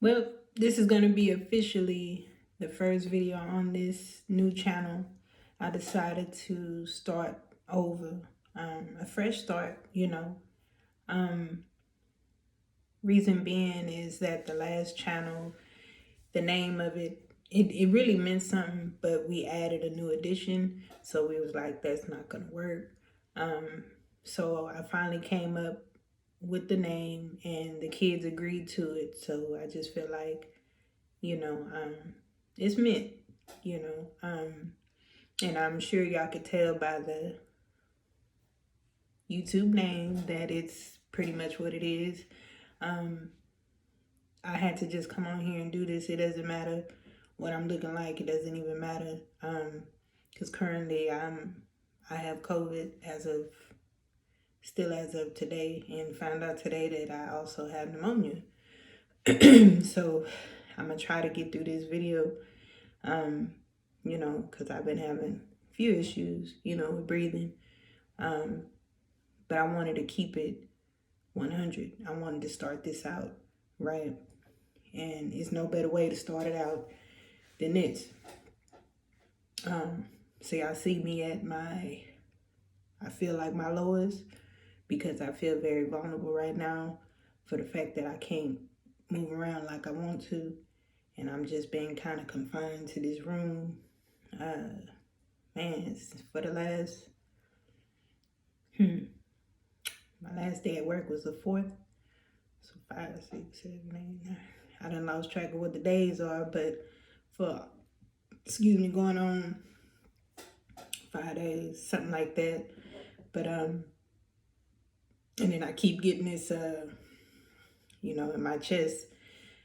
Well, this is going to be officially the first video on this new channel. I decided to start over, a fresh start, Reason being is that the last channel, the name of it really meant something, but we added a new addition. So we was like, that's not going to work. So I finally came up with the name and the kids agreed to it. So I just feel like, it's meant, you know. And I'm sure y'all could tell by the YouTube name that it's pretty much what it is. I had to just come on here and do this. It doesn't matter what I'm looking like. It doesn't even matter. Because currently I have COVID as of today, and found out today that I also have pneumonia. So I'm gonna try to get through this video, because I've been having a few issues, with breathing. But I wanted to keep it 100. I wanted to start this out right. And it's no better way to start it out than this. So y'all see me at I feel like my lowest, because I feel very vulnerable right now for the fact that I can't move around like I want to. And I'm just being kind of confined to this room. For the last, my last day at work was the 4th. So 5, 6, 7, 8, 9. I done lost track of what the days are, but going on 5 days, something like that. But and then I keep getting this, in my chest.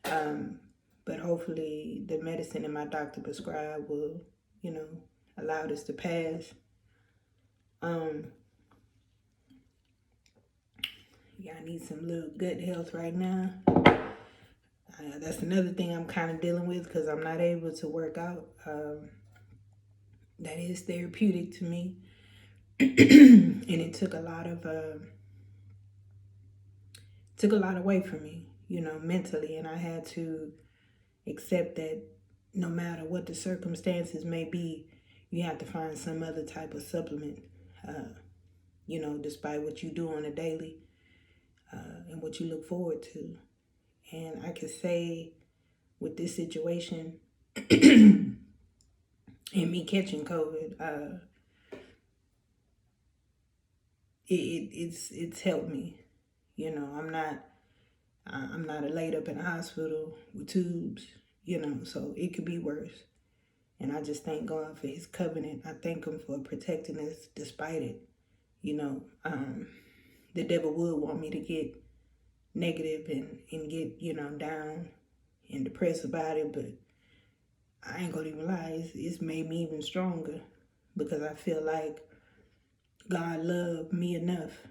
But hopefully the medicine that my doctor prescribed will, allow this to pass. I need some little gut health right now. That's another thing I'm kind of dealing with, because I'm not able to work out. That is therapeutic to me. And it took a lot away from me, mentally. And I had to accept that no matter what the circumstances may be, you have to find some other type of supplement, despite what you do on a daily, and what you look forward to. And I could say with this situation and me catching COVID, it's helped me. I'm not laid up in a hospital with tubes, so it could be worse. And I just thank God for his covenant. I thank him for protecting us despite it. The devil would want me to get negative and get, down and depressed about it, but I ain't gonna even lie, it's made me even stronger, because I feel like God loved me enough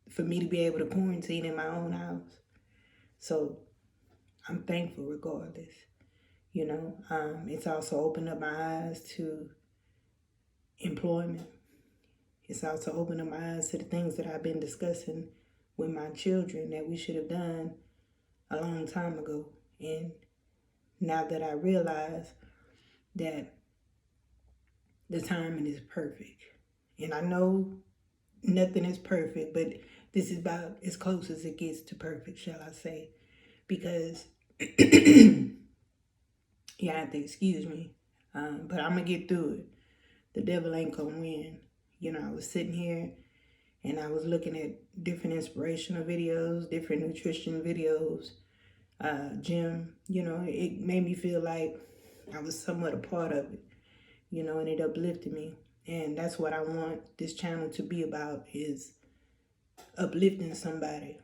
for me to be able to quarantine in my own house. So I'm thankful regardless. It's also opened up my eyes to employment. It's also opened up my eyes to the things that I've been discussing with my children that we should have done a long time ago. And now that I realize that the timing is perfect. And I know nothing is perfect, but this is about as close as it gets to perfect, shall I say. Because, you have to excuse me, but I'm going to get through it. The devil ain't going to win. I was sitting here and I was looking at different inspirational videos, different nutrition videos, gym, it made me feel like I was somewhat a part of it, and it uplifted me. And that's what I want this channel to be about, is uplifting somebody,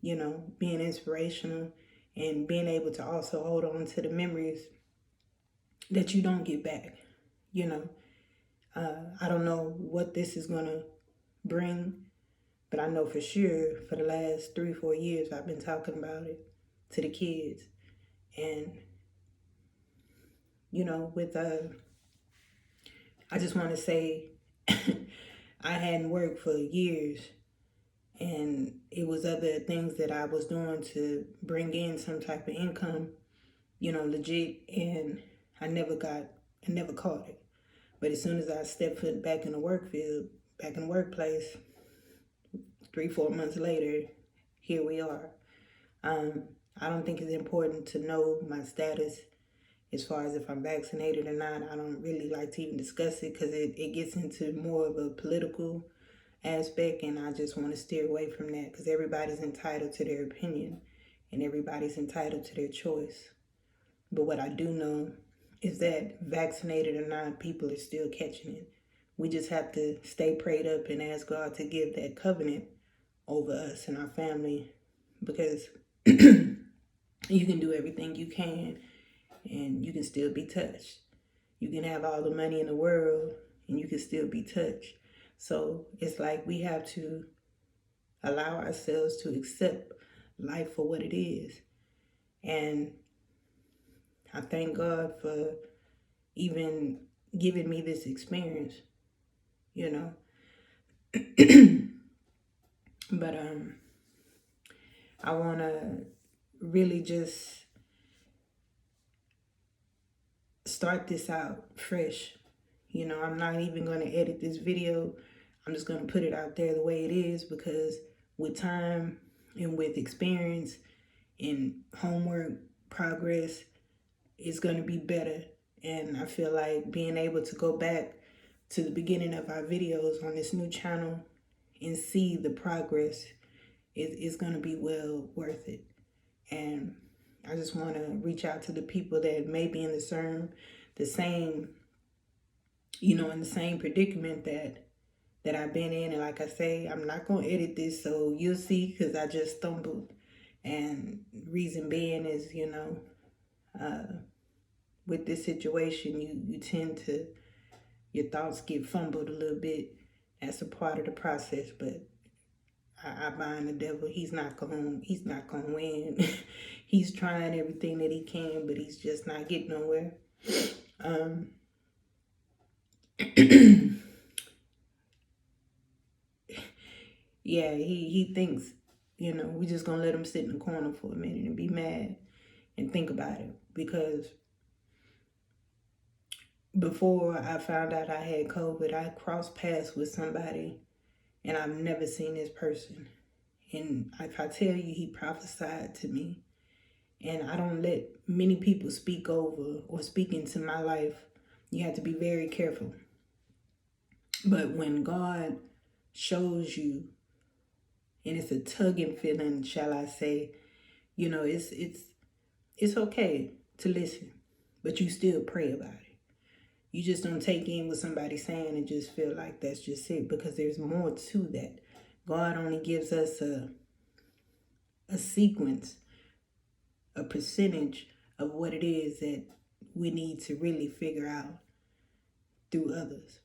being inspirational, and being able to also hold on to the memories that you don't get back. I don't know what this is going to bring, but I know for sure for the last 3-4 years I've been talking about it to the kids. And I just want to say I hadn't worked for years, and it was other things that I was doing to bring in some type of income, legit, and I never caught it. But as soon as I stepped foot back in the work field, back in the workplace, 3-4 months later, here we are. I don't think it's important to know my status as far as if I'm vaccinated or not. I don't really like to even discuss it because it gets into more of a political aspect, and I just want to steer away from that because everybody's entitled to their opinion and everybody's entitled to their choice. But what I do know is that vaccinated or not, people are still catching it. We just have to stay prayed up and ask God to give that covenant over us and our family, because you can do everything you can and you can still be touched. You can have all the money in the world and you can still be touched. So it's like we have to allow ourselves to accept life for what it is. And I thank God for even giving me this experience, But I want to really just start this out fresh. I'm not even going to edit this video. I'm just going to put it out there the way it is, because with time and with experience and homework progress, it's going to be better. And I feel like being able to go back to the beginning of our videos on this new channel and see the progress is going to be well worth it. And I just want to reach out to the people that may be in the same, in the same predicament that I've been in. And like I say, I'm not going to edit this, so you'll see, because I just stumbled. And reason being is, with this situation, you tend to, your thoughts get fumbled a little bit. That's a part of the process, but I bind the devil. He's not gonna win. He's trying everything that he can, but he's just not getting nowhere. Yeah, he thinks, we just gonna let him sit in the corner for a minute and be mad and think about it. Because before I found out I had COVID, I crossed paths with somebody and I've never seen this person. And if I tell you, he prophesied to me. And I don't let many people speak over or speak into my life. You have to be very careful. But when God shows you, and it's a tugging feeling, shall I say, it's okay to listen, but you still pray about it. You just don't take in what somebody's saying and just feel like that's just it, because there's more to that. God only gives us a sequence, a percentage of what it is that we need to really figure out through others.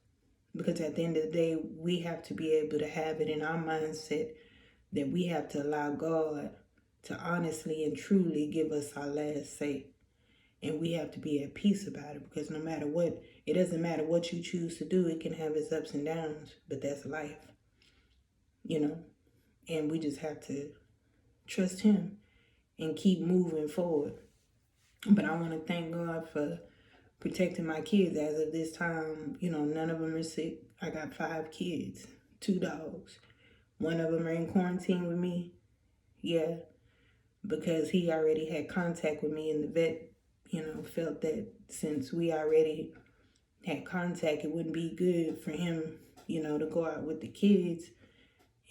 Because at the end of the day, we have to be able to have it in our mindset that we have to allow God to honestly and truly give us our last say. And we have to be at peace about it, because no matter what, it doesn't matter what you choose to do. It can have its ups and downs, but that's life, and we just have to trust him and keep moving forward. But I want to thank God for protecting my kids as of this time. None of them are sick. I got 5 kids, 2 dogs. One of them are in quarantine with me. Yeah, because he already had contact with me, and the vet, felt that since we already had contact, it wouldn't be good for him, to go out with the kids,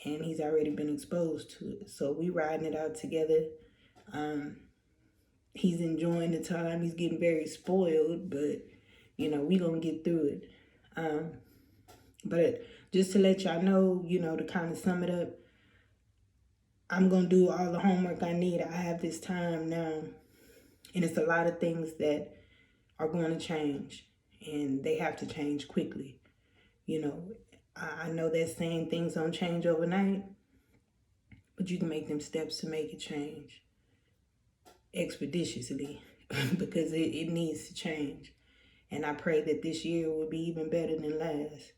and he's already been exposed to it. So we riding it out together. He's enjoying the time. He's getting very spoiled, but, we gonna get through it. But just to let y'all know, to kind of sum it up, I'm going to do all the homework I need. I have this time now, and it's a lot of things that are going to change, and they have to change quickly. I know that saying things don't change overnight, but you can make them steps to make it change expeditiously because it needs to change. And I pray that this year will be even better than last.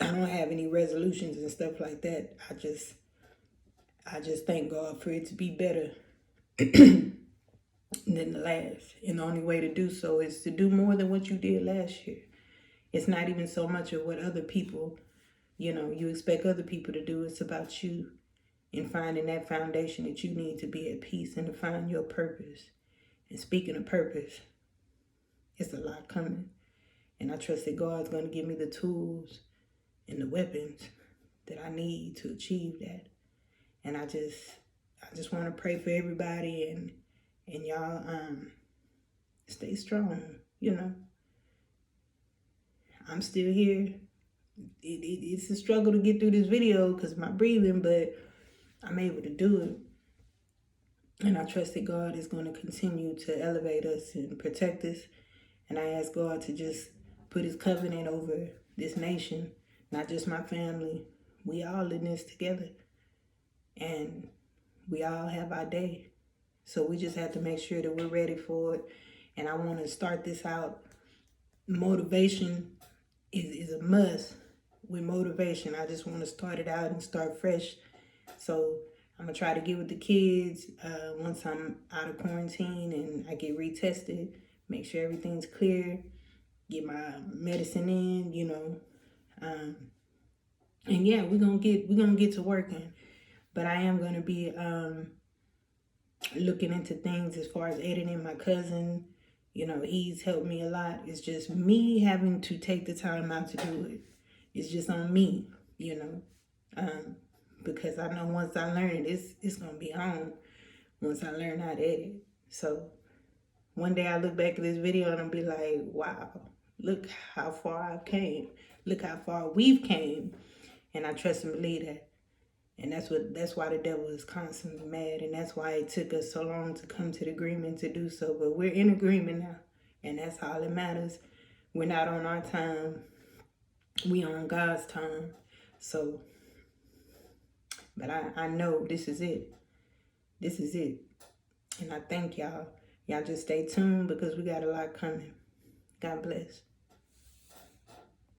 I don't have any resolutions and stuff like that. I just thank God for it to be better than the last. And the only way to do so is to do more than what you did last year. It's not even so much of what other people, you expect other people to do. It's about you and finding that foundation that you need to be at peace and to find your purpose. And speaking of purpose, it's a lot coming. And I trust that God's going to give me the tools and the weapons that I need to achieve that. And I just want to pray for everybody and y'all stay strong, I'm still here. It's a struggle to get through this video because of my breathing, but I'm able to do it. And I trust that God is going to continue to elevate us and protect us. And I ask God to just put his covenant over this nation, not just my family. We all in this together. And we all have our day. So we just have to make sure that we're ready for it. And I want to start this out. Motivation is a must. With motivation, I just want to start it out and start fresh. So I'm going to try to get with the kids once I'm out of quarantine and I get retested. Make sure everything's clear. Get my medicine in, and yeah, we're gonna get to working. But I am gonna be looking into things as far as editing. My cousin, he's helped me a lot. It's just me having to take the time out to do it. It's just on me, because I know once I learn it, it's gonna be on once I learn how to edit. So one day I look back at this video and I'll be like, wow, look how far I've came. Look how far we've came. And I trust and believe that. And that's why the devil is constantly mad. And that's why it took us so long to come to the agreement to do so. But we're in agreement now. And that's all that matters. We're not on our time. We on God's time. So, but I know this is it. This is it. And I thank y'all. Y'all just stay tuned because we got a lot coming. God bless.